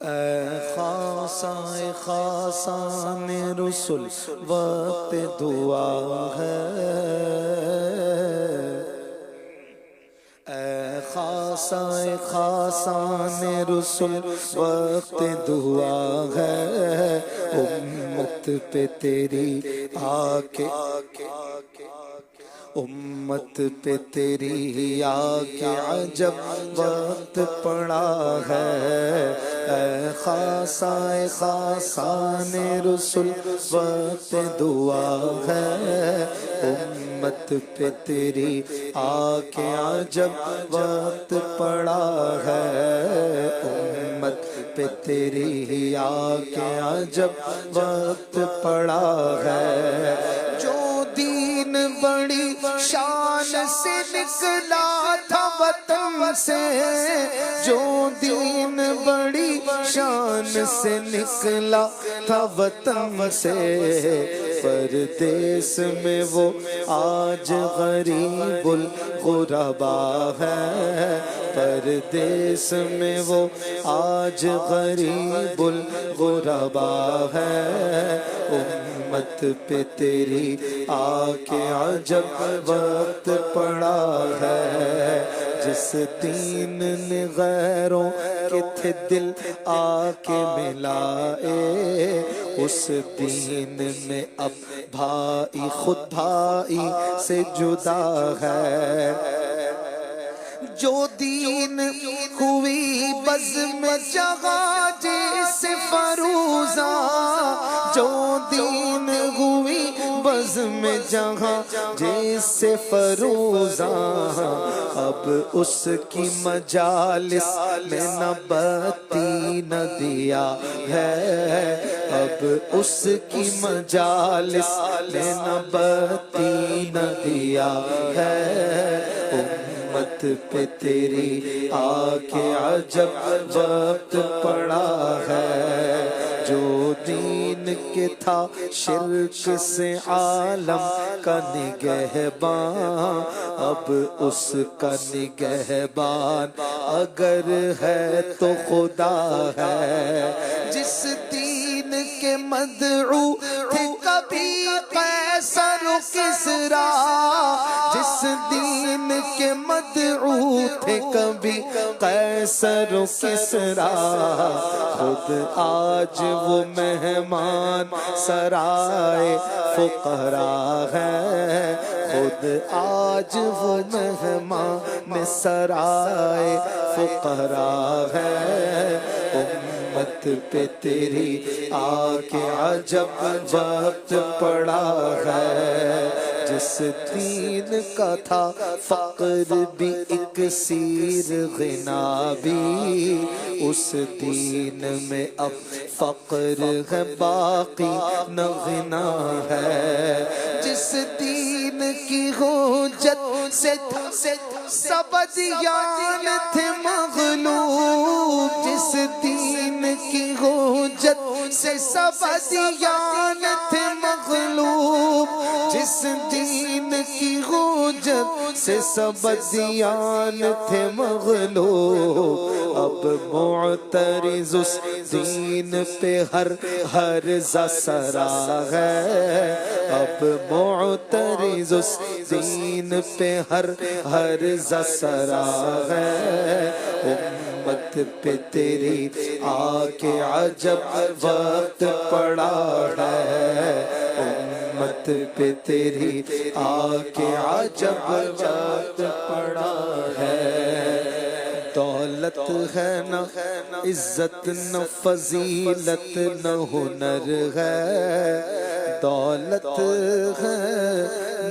اے خاصاں خاصان رسول وقت دعا ہے، اے خاصاں خاصان رسول وقت دعا ہے، امت پہ تیری آ کے امت پہ تیری آ کے عجب وقت پڑا ہے، اے خاصاں خاصان رسول وقت دعا ہے، امت پہ تیری آ کے عجب وقت پڑا ہے، امت پہ تیری آ کے عجب وقت پڑا ہے، جو دین بڑی شان سے نکلا تھا وطن سے، جو دین بڑی شان سے نکلا تھا وطن سے، پردیس میں وہ آج غریب الغربا ہے، پردیس میں وہ آج غریب الغربا ہے، امت پہ تیری آ کے عجب وقت پڑا ہے، جس دین نے غیروں کے تھے دل آ کے ملائے، اس دین میں اب بھائی خود بھائی سے جدا ہے، جو دین ہوئی بزم جگہ جس فروزہ، جو دین ہوئی بزم جہاں جس فروزہ، اب اس کی مجالس میں نہ بتی نہ دیا ہے، اب اس کی مجالس میں نہ بتی نہ دیا ہے، امت پہ تیری آ کے عجب وقت پڑا ہے، جو دین کے تھا شرک سے عالم کا نگہبان، اب اس کا نگہبان اگر ہے تو خدا ہے، جس دین کے مدعو تھے کبھی قیصر و کسریٰ، جس دین کے مدعو تھے کبھی قیصر و کسریٰ، خود آج وہ مہمان سرائے فقراء ہے، خود آج وہ مہمان سرائے فقراء ہے، امت پہ تیری آ کے عجب وقت پڑا ہے، جس دین کا تھا فقر بھی ایک سیر غنا بھی، اس دین میں اب فقر ہے باقی نہ غنا ہے، جس دین کی حجت سے سب ادیان تھے مغلوب، جس دین کی حجت سے سب ادیان تھے مغلوب، جس دین کی حجت سے سب ادیان تھے مغلوب، اب معترض اس دین پہ ہر سرا ہے، اب معترض اس دین پہ ہر سرا ہے، امت پہ تیری آ کے عجب وقت پڑا ہے، امت پہ تیری آ کے عجب وقت پڑا ہے، دولت ہے نہ عزت نہ فضیلت نہ ہنر ہے، دولت ہے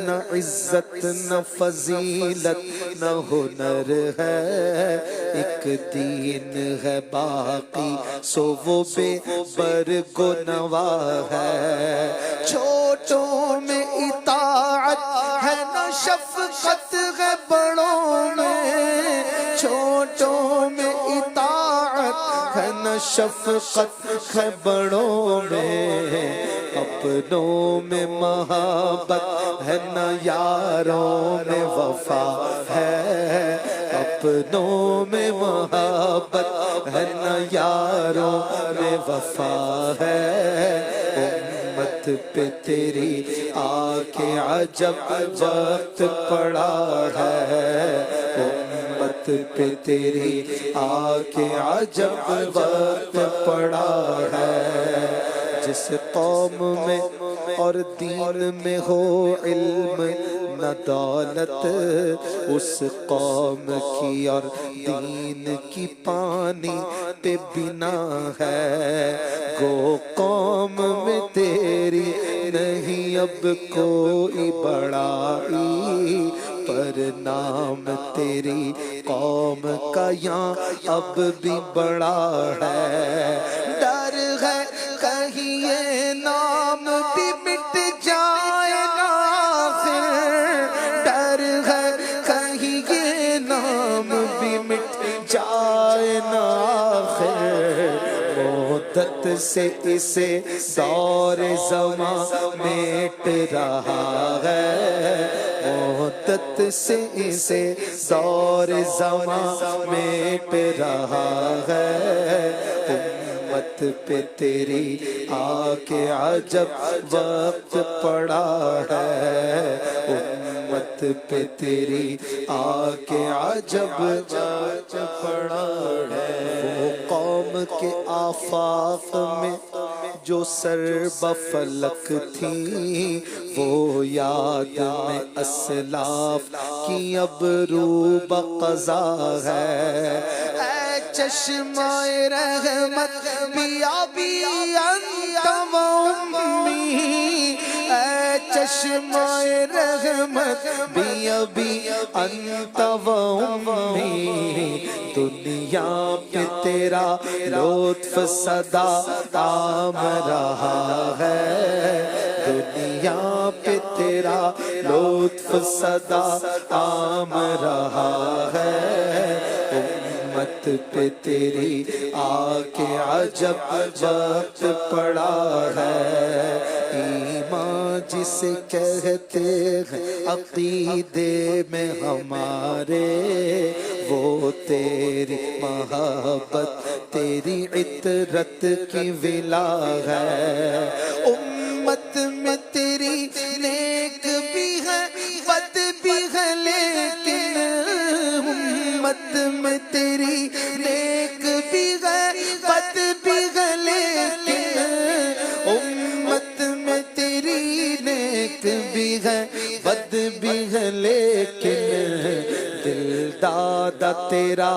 نہ عزت نہ فضیلت نہ ہنر ہے، ایک دین ہے باقی سو وہ بے برگ و نوا ہے، چھوٹوں میں اطاعت ہے نہ شفقت ہے بڑوں میں، چھوٹوں میں اطاعت ہے نہ شفقت ہے بڑوں میں، اپنوں میں محبت ہے نہ یاروں میں وفا ہے، اپنوں میں محبت ہے نہ یاروں میں وفا ہے امت پہ تیری آ کے عجب وقت پڑا ہے امت پہ تیری آ کے عجب وقت پڑا ہے جس قوم میں اور دین میں ہو علم نہ دولت اس قوم کی اور دین کی پانی پہ بنا ہے گو قوم میں تیری نہیں اب کوئی بڑائی پر نام تیری قوم کا یہاں اب بھی بڑا ہے ڈر ہے کہیں یہ نام بھی مٹ جائے نا آخر ڈر ہے کہیں یہ نام بھی مٹ جائے نا آخر مدت سے اسے دور زمان میٹ رہا ہے مدت سے اسے دور زمان میٹ رہا ہے امت پہ تیری آ کے عجب وقت پڑا ہے امت پہ تیری آ کے عجب وقت پڑا ہے وہ قوم کے آفاق میں جو سر بفلک تھی وہ یاد میں اسلاف کی اب رو بقضا ہے اے چشمہ رحمت بیا بی انت و امی اے چشمہ رحمت بیا بی انت و امی دنیا پہ تیرا لطف صدا عام رہا ہے دنیا پہ تیرا لطف صدا عام رہا ہے امت پہ تیری آ کے عجب وقت پڑا ہے ایمان جسے کہتے ہیں عقیدے میں ہمارے وہ تیری محبت تیری عطرت کی ولا ہے امت میں تیری نیک بھی ہے بد بھی ہے لیکن امت میں تیری نیک بھی ہے بد بھی ہے لیکن امت میں تیری نیک بھی ہے بد بھی ہے لیکن دل دادا تیرا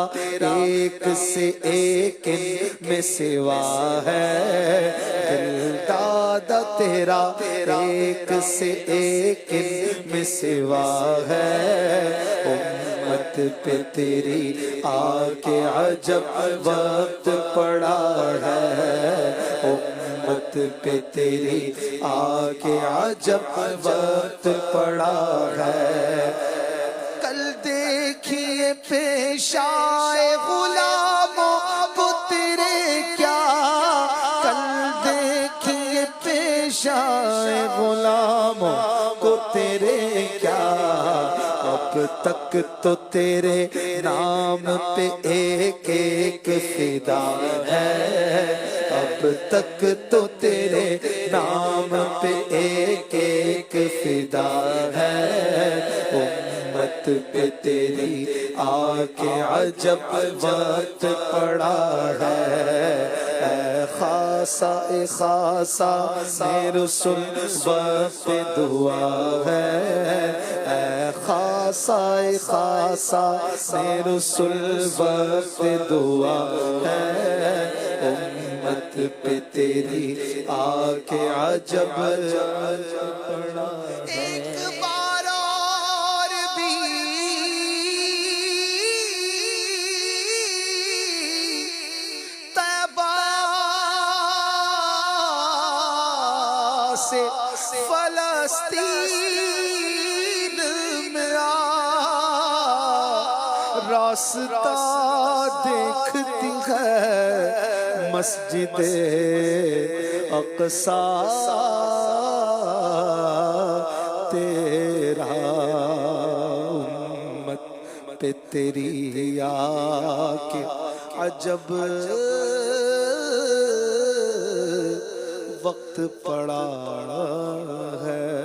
ایک سے ایک ان میں سوا ہے دل دادا تیرا ایک سے ایک ان میں سوا ہے امت پہ تیری آ کے عجب وقت پڑا ہے امت پہ تیری آ کے عجب وقت پڑا ہے کل دیکھیے پیش آئے غلاموں کو تیرے کیا کل دیکھیے پیش آئے غلاموں کو تیرے کیا اب تک تو تیرے نام پہ ایک ایک فدا ہے اب تک تو تیرے نام پہ ایک ایک فدا ہے امت پہ تیری آ کے عجب وقت پڑا ہے اے خاصا میرے رسول وقت دعا ہے اے خاصا میرے رسول وقت دعا ہے امت پہ تیری آ کے عجب پڑا ہے فلسطین میں راستہ دیکھتی ہے مسجد اقصی تیرا امت پہ تیری آ کے عجب وقت پڑا ہے.